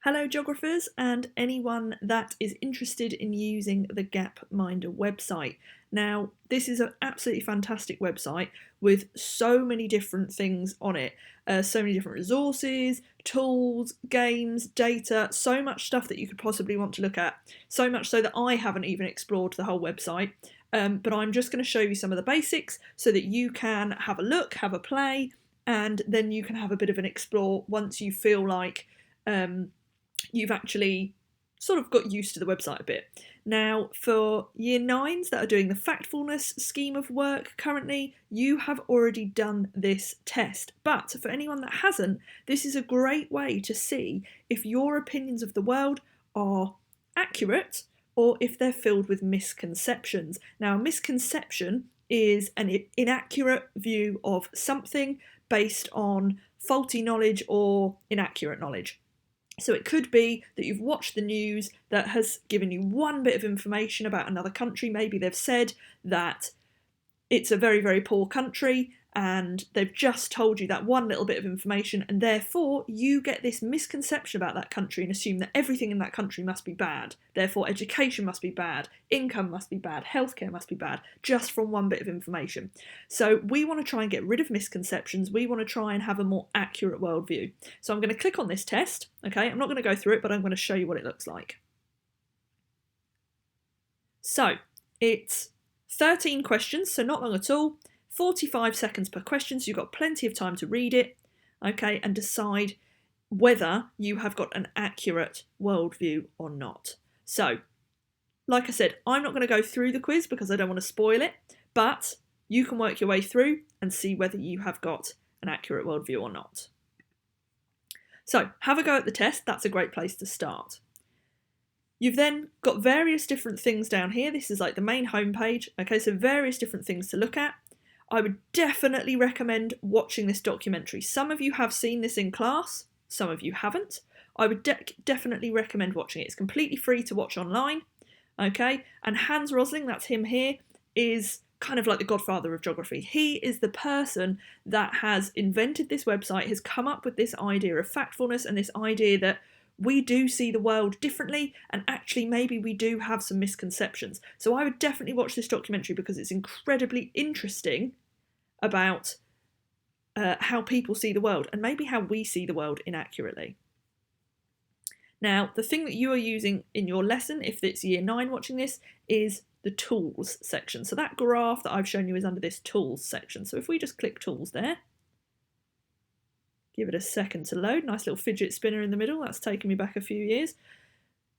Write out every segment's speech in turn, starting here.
Hello geographers and anyone that is interested in using the Gapminder website. Now, this is an absolutely fantastic website with so many different things on it. So many different resources, tools, games, data, so much stuff that you could possibly want to look at. So much so that I haven't even explored the whole website. But I'm just going to show you some of the basics so that you can have a look, have a play, and then you can have a bit of an explore once you feel like you've actually sort of got used to the website a bit. Now, for year nines that are doing the factfulness scheme of work currently, you have already done this test. But for anyone that hasn't, this is a great way to see if your opinions of the world are accurate or if they're filled with misconceptions. Now, a misconception is an inaccurate view of something based on faulty knowledge or inaccurate knowledge. So it could be that you've watched the news that has given you one bit of information about another country. Maybe they've said that it's a very, very poor country and they've just told you that one little bit of information, and therefore you get this misconception about that country and assume that everything in that country must be bad. Therefore education must be bad, income must be bad, healthcare must be bad, just from one bit of information. So we want to try and get rid of misconceptions. We want to try and have a more accurate worldview. So I'm going to click on this test. Okay, I'm not going to go through it, but I'm going to show you what it looks like. So it's 13 questions, so not long at all. 45 seconds per question, so you've got plenty of time to read it, okay, and decide whether you have got an accurate worldview or not. So, like I said, I'm not going to go through the quiz because I don't want to spoil it, but you can work your way through and see whether you have got an accurate worldview or not. So, have a go at the test. That's a great place to start. You've then got various different things down here. This is like the main homepage. Okay, so various different things to look at. I would definitely recommend watching this documentary. Some of you have seen this in class, some of you haven't. I would definitely recommend watching it. It's completely free to watch online. Okay, and Hans Rosling, that's him here, is kind of like the godfather of geography. He is the person that has invented this website, has come up with this idea of factfulness and this idea that we do see the world differently and actually maybe we do have some misconceptions. So I would definitely watch this documentary because it's incredibly interesting about how people see the world and maybe how we see the world inaccurately. Now, the thing that you are using in your lesson, if it's year 9 watching this, is the tools section. So that graph that I've shown you is under this tools section. So if we just click tools there, give it a second to load. Nice little fidget spinner in the middle. That's taken me back a few years.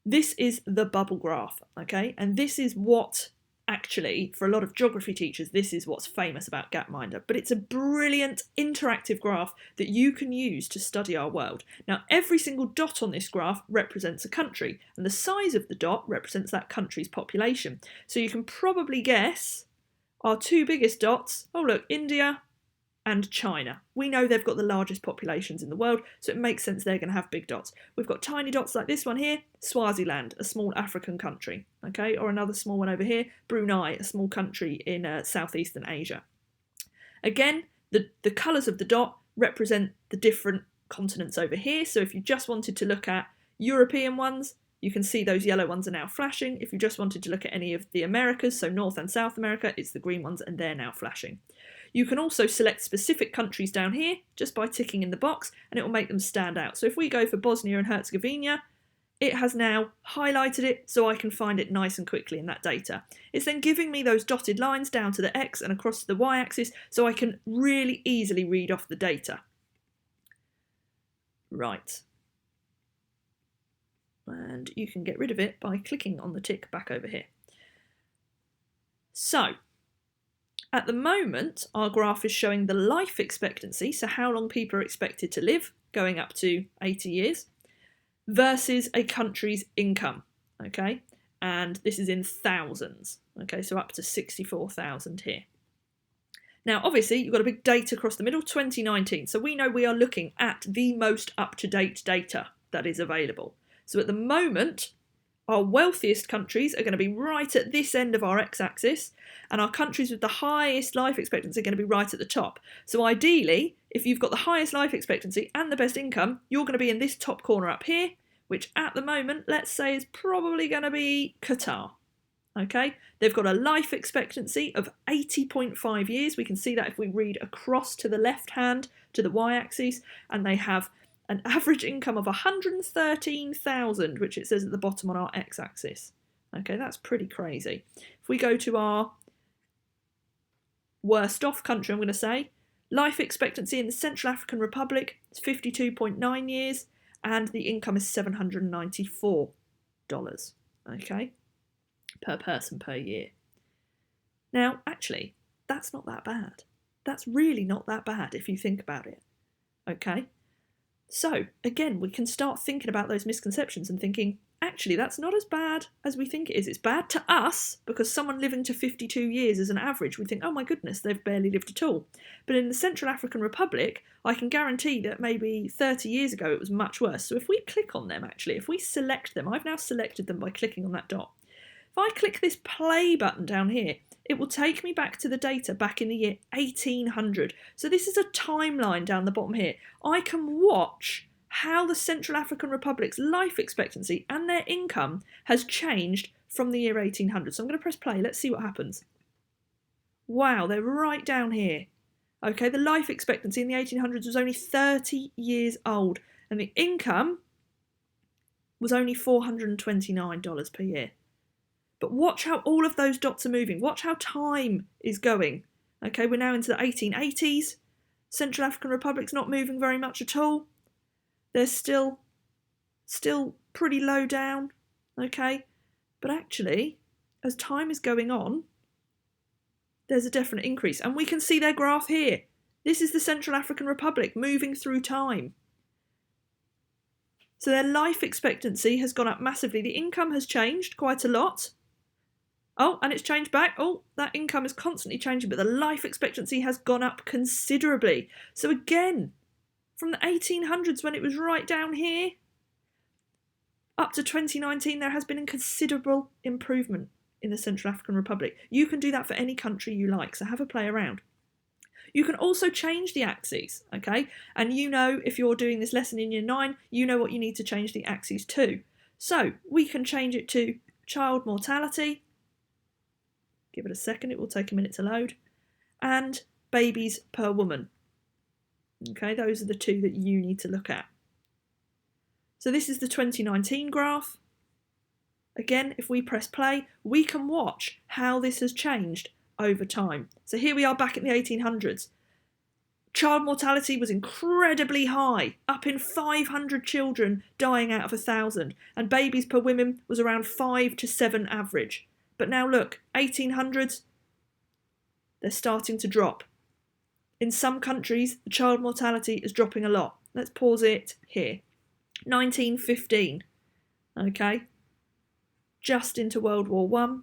This is the bubble graph, okay? And this is what actually, for a lot of geography teachers, this is what's famous about Gapminder. But it's a brilliant interactive graph that you can use to study our world. Now, every single dot on this graph represents a country, and the size of the dot represents that country's population. So you can probably guess our two biggest dots. Oh, look, India and China. We know they've got the largest populations in the world, so it makes sense they're going to have big dots. We've got tiny dots like this one here, Swaziland, a small African country, okay, or another small one over here, Brunei, a small country in southeastern Asia. Again, the colours of the dot represent the different continents over here, so if you just wanted to look at European ones, you can see those yellow ones are now flashing. If you just wanted to look at any of the Americas, so North and South America, it's the green ones and they're now flashing. You can also select specific countries down here just by ticking in the box and it will make them stand out. So if we go for Bosnia and Herzegovina, it has now highlighted it so I can find it nice and quickly in that data. It's then giving me those dotted lines down to the X and across to the Y axis so I can really easily read off the data. Right. And you can get rid of it by clicking on the tick back over here. So, at the moment, our graph is showing the life expectancy, so how long people are expected to live, going up to 80 years, versus a country's income, okay? And this is in thousands, okay, so up to 64,000 here. Now, obviously, you've got a big date across the middle, 2019, so we know we are looking at the most up-to-date data that is available. So at the moment, our wealthiest countries are going to be right at this end of our x-axis, and our countries with the highest life expectancy are going to be right at the top. So ideally, if you've got the highest life expectancy and the best income, you're going to be in this top corner up here, which at the moment, let's say, is probably going to be Qatar. Okay, they've got a life expectancy of 80.5 years. We can see that if we read across to the left hand to the y-axis, and they have an average income of 113,000, which it says at the bottom on our x-axis. Okay, that's pretty crazy. If we go to our worst off country, I'm going to say, life expectancy in the Central African Republic is 52.9 years, and the income is $794. Okay, per person per year. Now, actually, that's not that bad. That's really not that bad if you think about it. Okay? So, again, we can start thinking about those misconceptions and thinking, actually, that's not as bad as we think it is. It's bad to us because someone living to 52 years as an average, we think, oh my goodness, they've barely lived at all. But in the Central African Republic, I can guarantee that maybe 30 years ago it was much worse. So if we click on them, actually, if we select them, I've now selected them by clicking on that dot. If I click this play button down here, it will take me back to the data back in the year 1800. So this is a timeline down the bottom here. I can watch how the Central African Republic's life expectancy and their income has changed from the year 1800. So I'm going to press play. Let's see what happens. Wow, they're right down here. Okay, the life expectancy in the 1800s was only 30 years old, and the income was only $429 per year. But watch how all of those dots are moving. Watch how time is going. Okay, we're now into the 1880s. Central African Republic's not moving very much at all. They're still pretty low down. Okay, but actually, as time is going on, there's a definite increase. And we can see their graph here. This is the Central African Republic moving through time. So their life expectancy has gone up massively. The income has changed quite a lot. Oh, and it's changed back. Oh, that income is constantly changing, but the life expectancy has gone up considerably. So again, from the 1800s when it was right down here, up to 2019, there has been a considerable improvement in the Central African Republic. You can do that for any country you like, so have a play around. You can also change the axes, okay? And you know, if you're doing this lesson in Year 9, you know what you need to change the axes to. So we can change it to child mortality. Give it a second, it will take a minute to load. And babies per woman. Okay, those are the two that you need to look at. So this is the 2019 graph. Again, if we press play, we can watch how this has changed over time. So here we are back in the 1800s. Child mortality was incredibly high, up in 500 children dying out of 1,000, and babies per woman was around 5 to 7 average. But now look, 1800s, they're starting to drop. In some countries, the child mortality is dropping a lot. Let's pause it here. 1915, okay? Just into World War I.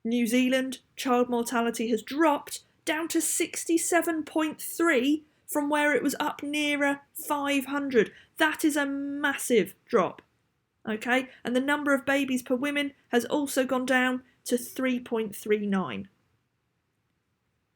New Zealand, child mortality has dropped down to 67.3 from where it was up nearer 500. That is a massive drop, okay? And the number of babies per woman has also gone down to 3.39.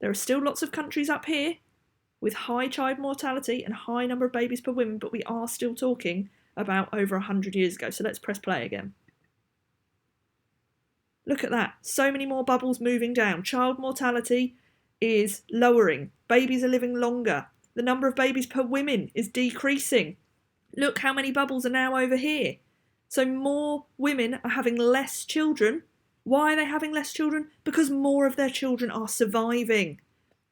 There are still lots of countries up here with high child mortality and high number of babies per woman, but we are still talking about over 100 years ago. So let's press play again. Look at that. So many more bubbles moving down. Child mortality is lowering. Babies are living longer. The number of babies per woman is decreasing. Look how many bubbles are now over here. So more women are having less children. Why are they having less children? Because more of their children are surviving.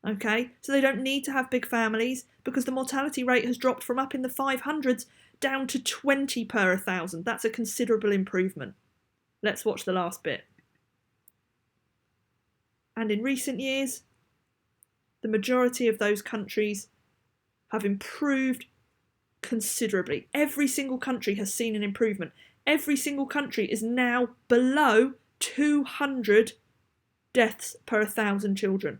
Okay, so they don't need to have big families because the mortality rate has dropped from up in the 500s down to 20 per 1,000. That's a considerable improvement. Let's watch the last bit. And in recent years, the majority of those countries have improved considerably. Every single country has seen an improvement. Every single country is now below 200 deaths per 1,000 children.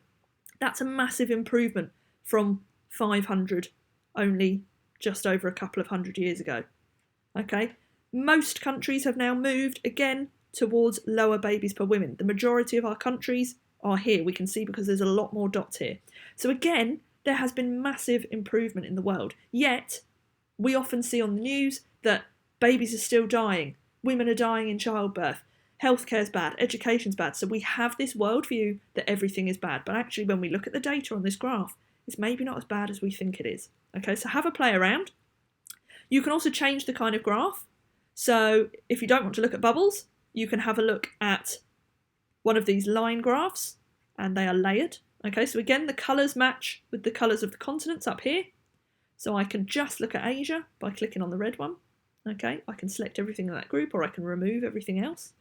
That's a massive improvement from 500 only just over a couple of hundred years ago. Okay, most countries have now moved again towards lower babies per woman. The majority of our countries are here, we can see, because there's a lot more dots here. So again, there has been massive improvement in the world. Yet, we often see on the news that babies are still dying, women are dying in childbirth, healthcare's bad, education's bad. So we have this worldview that everything is bad. But actually, when we look at the data on this graph, it's maybe not as bad as we think it is. Okay, so have a play around. You can also change the kind of graph. So if you don't want to look at bubbles, you can have a look at one of these line graphs, and they are layered. Okay, so again, the colours match with the colours of the continents up here. So I can just look at Asia by clicking on the red one. Okay, I can select everything in that group, or I can remove everything else.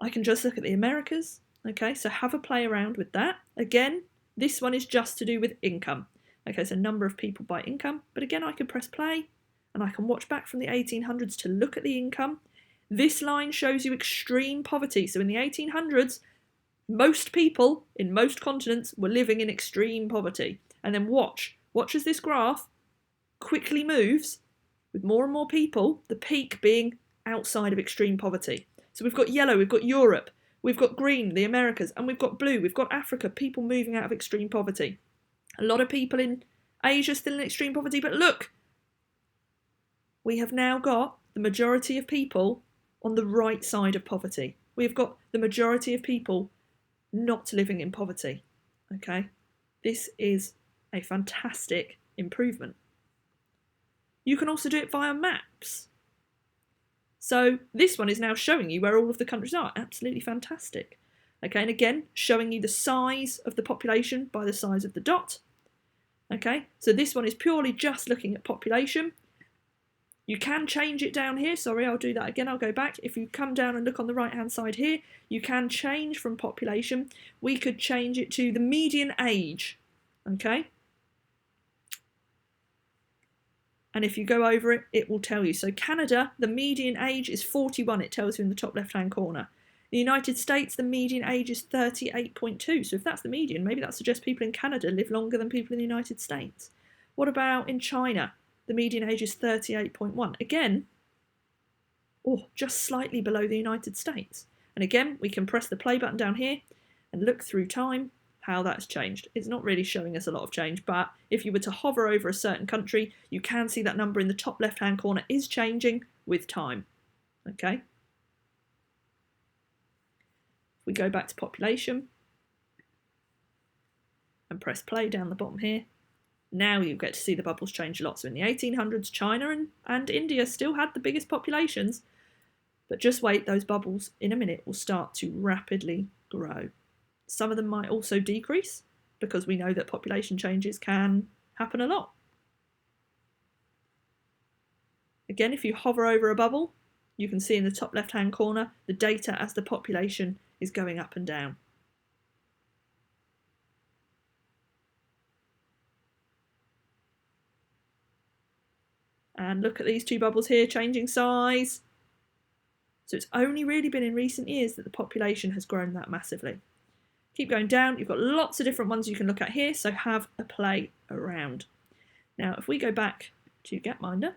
I can just look at the Americas. Okay, so have a play around with that. Again, this one is just to do with income. Okay, so number of people by income. But again, I can press play and I can watch back from the 1800s to look at the income. This line shows you extreme poverty. So in the 1800s, most people in most continents were living in extreme poverty. And then watch as this graph quickly moves with more and more people, the peak being outside of extreme poverty. So we've got yellow, we've got Europe, we've got green, the Americas, and we've got blue, we've got Africa, people moving out of extreme poverty. A lot of people in Asia still in extreme poverty, but look, we have now got the majority of people on the right side of poverty. We've got the majority of people not living in poverty. Okay, this is a fantastic improvement. You can also do it via maps. So this one is now showing you where all of the countries are. Absolutely fantastic. Okay, and again, showing you the size of the population by the size of the dot. Okay, so this one is purely just looking at population. You can change it down here. Sorry, I'll do that again. I'll go back. If you come down and look on the right-hand side here, you can change from population. We could change it to the median age. Okay. And if you go over it, it will tell you. So Canada, the median age is 41. It tells you in the top left-hand corner. The United States, the median age is 38.2. So if that's the median, maybe that suggests people in Canada live longer than people in the United States. What about in China? The median age is 38.1. Again, just slightly below the United States. And again, we can press the play button down here and look through time how that's changed. It's not really showing us a lot of change, but if you were to hover over a certain country, you can see that number in the top left-hand corner is changing with time. Okay. If we go back to population and press play down the bottom here, now you get to see the bubbles change a lot. So in the 1800s, China and India still had the biggest populations, but just wait, those bubbles in a minute will start to rapidly grow. Some of them might also decrease because we know that population changes can happen a lot. Again, if you hover over a bubble, you can see in the top left-hand corner the data as the population is going up and down. And look at these two bubbles here changing size. So it's only really been in recent years that the population has grown that massively. Keep going down, you've got lots of different ones you can look at here, so have a play around. Now, if we go back to Gapminder,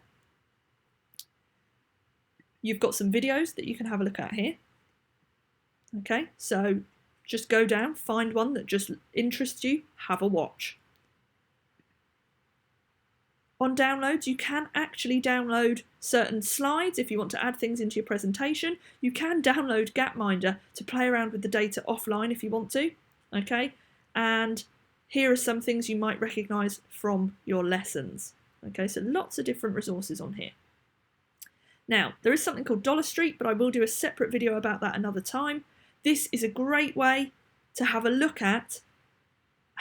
you've got some videos that you can have a look at here. Okay, so just go down, find one that just interests you, have a watch. On downloads, you can actually download certain slides if you want to add things into your presentation. You can download Gapminder to play around with the data offline if you want to, okay? And here are some things you might recognise from your lessons. Okay, so lots of different resources on here. Now, there is something called Dollar Street, but I will do a separate video about that another time. This is a great way to have a look at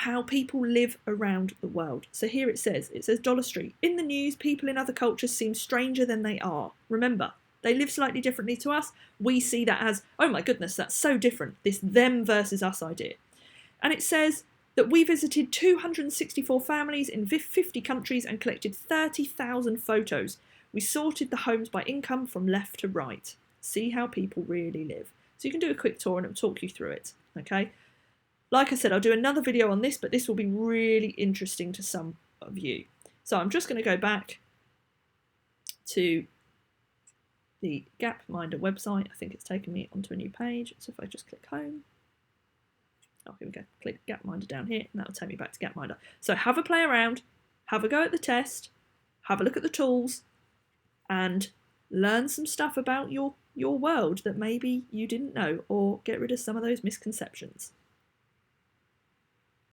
how people live around the world. So here it says Dollar Street. In the news, people in other cultures seem stranger than they are. Remember, they live slightly differently to us. We see that as, oh my goodness, that's so different. This them versus us idea. And it says that we visited 264 families in 50 countries and collected 30,000 photos. We sorted the homes by income from left to right. See how people really live. So you can do a quick tour and it'll talk you through it, okay? Like I said, I'll do another video on this, but this will be really interesting to some of you. So I'm just going to go back to the Gapminder website. I think it's taken me onto a new page. So if I just click home. Oh, here we go. Click Gapminder down here, and that'll take me back to Gapminder. So have a play around, have a go at the test, have a look at the tools, and learn some stuff about your world that maybe you didn't know, or get rid of some of those misconceptions.